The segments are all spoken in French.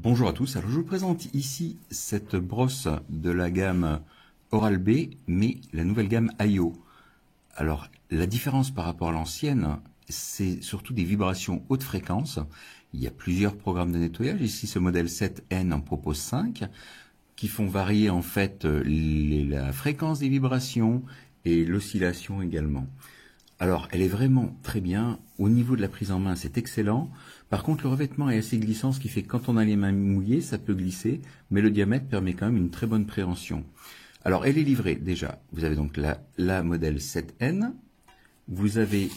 Bonjour à tous, alors je vous présente ici cette brosse de la gamme Oral-B, mais la nouvelle gamme AIO. Alors la différence par rapport à l'ancienne, c'est surtout des vibrations haute fréquence. Il y a plusieurs programmes de nettoyage, ici ce modèle 7N en propose 5, qui font varier en fait la fréquence des vibrations et l'oscillation également. Alors, elle est vraiment très bien. Au niveau de la prise en main, c'est excellent. Par contre, le revêtement est assez glissant, ce qui fait que quand on a les mains mouillées, ça peut glisser, mais le diamètre permet quand même une très bonne préhension. Alors, elle est livrée déjà. Vous avez donc la modèle 7N. Vous avez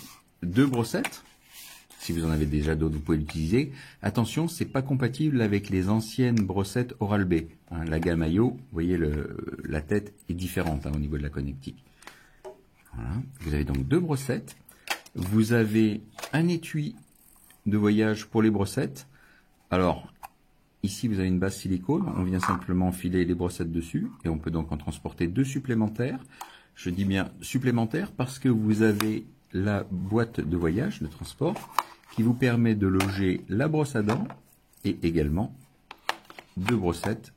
deux brossettes. Si vous en avez déjà d'autres, vous pouvez l'utiliser. Attention, c'est pas compatible avec les anciennes brossettes Oral-B. La gamme AIO, vous voyez, la tête est différente au niveau de la connectique. Voilà. Vous avez donc deux brossettes. Vous avez un étui de voyage pour les brossettes. Alors, ici, vous avez une base silicone. On vient simplement filer les brossettes dessus. Et on peut donc en transporter deux supplémentaires. Je dis bien supplémentaires parce que vous avez la boîte de voyage, de transport, qui vous permet de loger la brosse à dents et également deux brossettes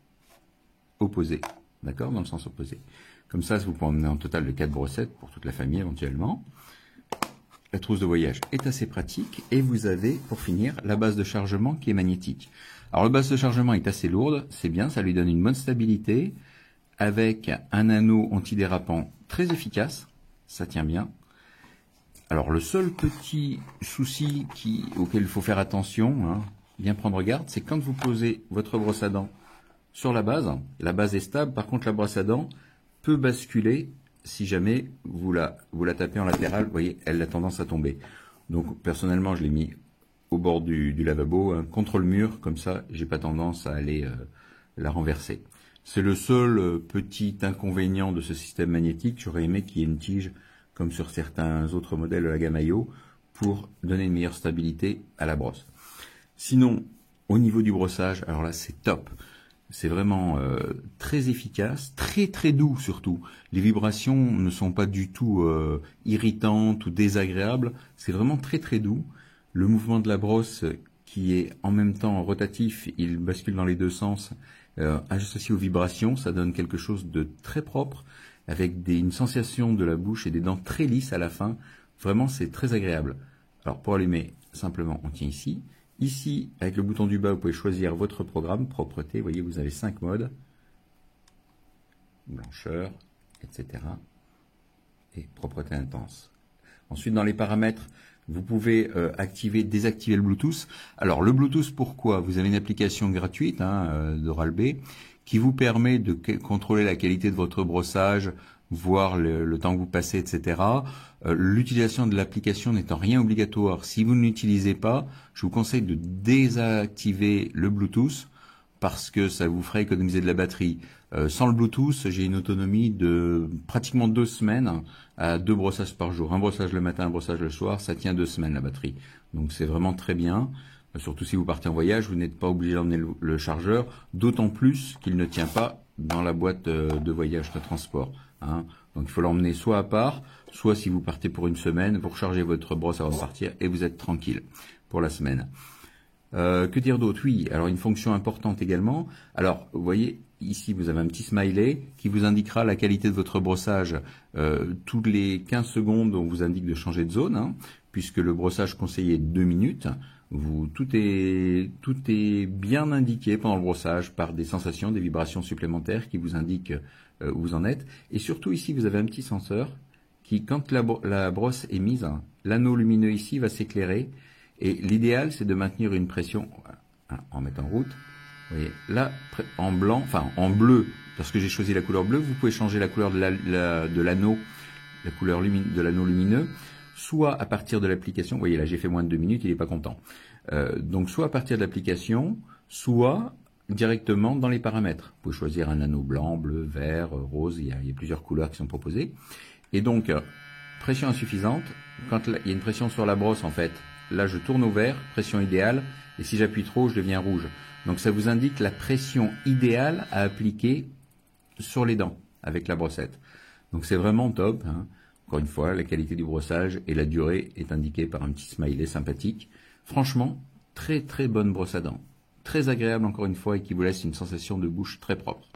opposées. D'accord? Dans le sens opposé. Comme ça, vous pouvez emmener un total de 4 brossettes pour toute la famille éventuellement. La trousse de voyage est assez pratique. Et vous avez, pour finir, la base de chargement qui est magnétique. Alors, la base de chargement est assez lourde. C'est bien, ça lui donne une bonne stabilité. Avec un anneau antidérapant très efficace. Ça tient bien. Alors, le seul petit souci auquel il faut faire attention, bien prendre garde, c'est quand vous posez votre brosse à dents sur la base est stable. Par contre, la brosse à dents peut basculer si jamais vous la tapez en latéral. Vous voyez, elle a tendance à tomber. Donc, personnellement, je l'ai mis au bord du lavabo, contre le mur. Comme ça, j'ai pas tendance à aller la renverser. C'est le seul petit inconvénient de ce système magnétique. J'aurais aimé qu'il y ait une tige, comme sur certains autres modèles de la gamme AIO, pour donner une meilleure stabilité à la brosse. Sinon, au niveau du brossage, alors là, c'est top. C'est vraiment très efficace, très doux surtout. Les vibrations ne sont pas du tout irritantes ou désagréables. C'est vraiment très doux. Le mouvement de la brosse qui est en même temps rotatif, il bascule dans les deux sens, associé aux vibrations, ça donne quelque chose de très propre, avec une sensation de la bouche et des dents très lisses à la fin. Vraiment, c'est très agréable. Alors pour allumer, simplement, on tient ici. Ici, avec le bouton du bas, vous pouvez choisir votre programme, propreté. Vous voyez, vous avez 5 modes. Blancheur, etc. Et propreté intense. Ensuite, dans les paramètres, vous pouvez activer, désactiver le Bluetooth. Alors, le Bluetooth, pourquoi? Vous avez une application gratuite d'Oral-B qui vous permet de contrôler la qualité de votre brossage, voir le temps que vous passez, etc. L'utilisation de l'application n'étant rien obligatoire, si vous ne l'utilisez pas, je vous conseille de désactiver le Bluetooth parce que ça vous ferait économiser de la batterie. Sans le Bluetooth, j'ai une autonomie de pratiquement 2 semaines à 2 brossages par jour. Un brossage le matin, un brossage le soir, ça tient 2 semaines la batterie. Donc c'est vraiment très bien. Surtout si vous partez en voyage, vous n'êtes pas obligé d'emmener le chargeur, d'autant plus qu'il ne tient pas dans la boîte de voyage de transport. Donc il faut l'emmener soit à part, soit si vous partez pour une semaine, vous rechargez votre brosse avant de partir et vous êtes tranquille pour la semaine. Que dire d'autre? Oui, alors une fonction importante également. Alors, vous voyez, ici vous avez un petit smiley qui vous indiquera la qualité de votre brossage. Toutes les 15 secondes, on vous indique de changer de zone, puisque le brossage conseillé est 2 minutes. Tout est bien indiqué pendant le brossage par des sensations, des vibrations supplémentaires qui vous indiquent où vous en êtes. Et surtout ici, vous avez un petit senseur qui, quand la brosse est mise, l'anneau lumineux ici va s'éclairer. Et l'idéal, c'est de maintenir une pression, en mettant en route. Vous voyez, là, en blanc, enfin en bleu, parce que j'ai choisi la couleur bleue, vous pouvez changer la couleur de l'anneau, la couleur de l'anneau lumineux, soit à partir de l'application. Vous voyez, là, j'ai fait moins de 2 minutes, il n'est pas content. Donc, soit à partir de l'application, soit directement dans les paramètres. Vous pouvez choisir un anneau blanc, bleu, vert, rose, il y a plusieurs couleurs qui sont proposées. Et donc, pression insuffisante, quand il y a une pression sur la brosse, en fait, là, je tourne au vert, pression idéale, et si j'appuie trop, je deviens rouge. Donc, ça vous indique la pression idéale à appliquer sur les dents avec la brossette. Donc, c'est vraiment top. Encore une fois, la qualité du brossage et la durée est indiquée par un petit smiley sympathique. Franchement, très bonne brosse à dents. très agréable encore une fois et qui vous laisse une sensation de bouche très propre.